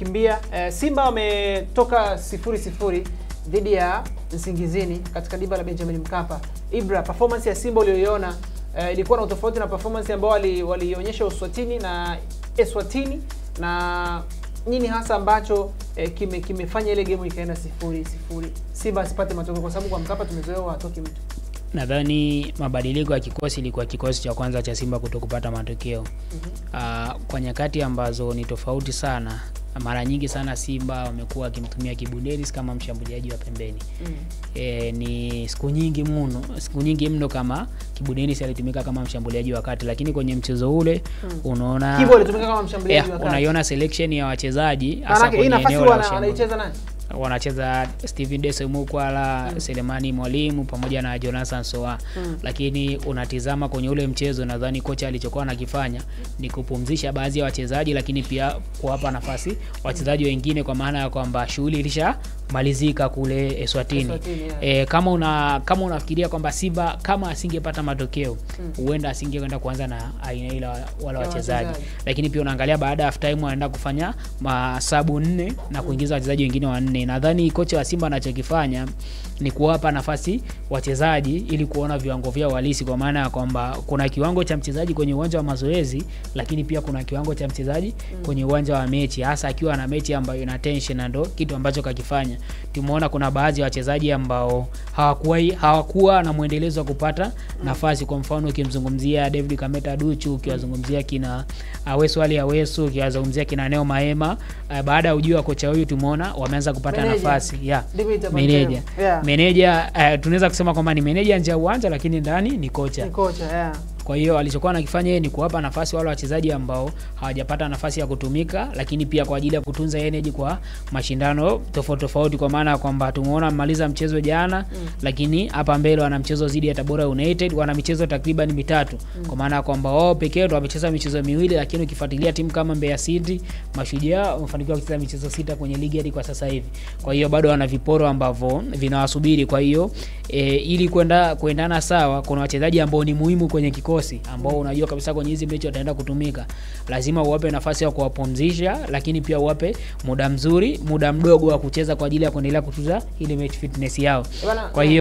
Kimbia Simba wametoka 0-0 dhidi ya Nsingizini katika dimba la Benjamin Mkapa. Ibra, performance ya Simba uliyoiona ilikuwa na utofauti na performance ambao walionyesha Uswatini na Eswatini, na nini hasa ambacho kimefanya ile game ikaenda 0-0 Simba asipate matokeo? Kwa sababu kwa Mkapa tumezoea watoki mtu. Nadhani mabadiliko ya kikosi ilikuwa kikosi cha kwanza cha Simba kutokupata matokeo. Kwa nyakati ambazo ni tofauti sana. Mara nyingi sana Simba wamekuwa wakimtumia Kibu Denis kama mshambuliaji wa pembeni. Ni siku nyingi mno kama Kibu Denis alitumika kama mshambuliaji wa kati, lakini kwenye mchezo ule unaona Kibu alitumika kama mshambuliaji wa kati. Unaiona selection ya wachezaji hasa kwenye eneo la anaicheza nani? Wanacheza Steven Dese Mukwala, Selemani Mwalimu pamoja na Jonathan Soa. Lakini unatizama kwenye ule mchezo, nadhani kocha alichokuwa anakifanya ni kupumzisha baadhi ya wachezaji, lakini pia kuwapa nafasi wachezaji wengine, kwa maana ya kwamba shughuli ilishamalizika kule Eswatini. Kama unafikiria kwamba Simba kama asingepata matokeo huenda asingeenda kuanza na aina ile wala wachezaji, lakini pia unaangalia baada ya half time anaenda kufanya masabu 4 na kuingiza wachezaji wengine 4. Nadhani kocha wa Simba anachokifanya ni kuwapa nafasi wachezaji ili kuona viwango vyao halisi, kwa maana ya kwamba kuna kiwango cha mchezaji kwenye uwanja wa mazoezi, lakini pia kuna kiwango cha mchezaji kwenye uwanja wa mechi, hasa akiwa na mechi ambayo ina tension. Ndio kitu ambacho kakifanya. Tumeona kuna baadhi ya wachezaji ambao hawakuwa na muendelezo wa kupata nafasi. Kwa mfano ukimzungumzia David Kameta Duchu, ukiwazungumzia kina Awesu, ukiwazungumzia kina Neo Maema, baada ya ujio wa kocha huyu tumeona wameanza kupata nafasi. Meneja tunaweza kusema kwamba ni meneja nje ya uwanja, lakini ndani ni kocha. Kwa hiyo alichokuwa anakifanya ni kuwapa nafasi wale wachezaji ambao hawajapata nafasi ya kutumika, lakini pia kwa ajili ya kutunza energy kwa mashindano tofauti, kwa maana kwamba tumeona maliza mchezo jana, lakini hapa mbele wana mchezo dhidi ya Tabora United, wana michezo takriban 3, kwa maana kwamba wao pekee ndio wamecheza michezo 2, lakini ukifuatilia timu kama Mbeya City, Mashujaa wamefanikiwa kucheza michezo 6 kwenye ligi hadi kwa sasa hivi. Kwa hiyo bado wana viporo ambavyo vinawasubiri. Kwa hiyo ili kuendana sawa, kuna wachezaji ambao ni muhimu kwenye kikosi ambao unajua kabisa kwenye hizi mechi wataenda kutumika. Lazima uwape nafasi ya kuwapumzisha, lakini pia uwape muda mdogo wa kucheza kwa ajili ya kuendelea kutuza ile match fitness yao. Kwa hiyo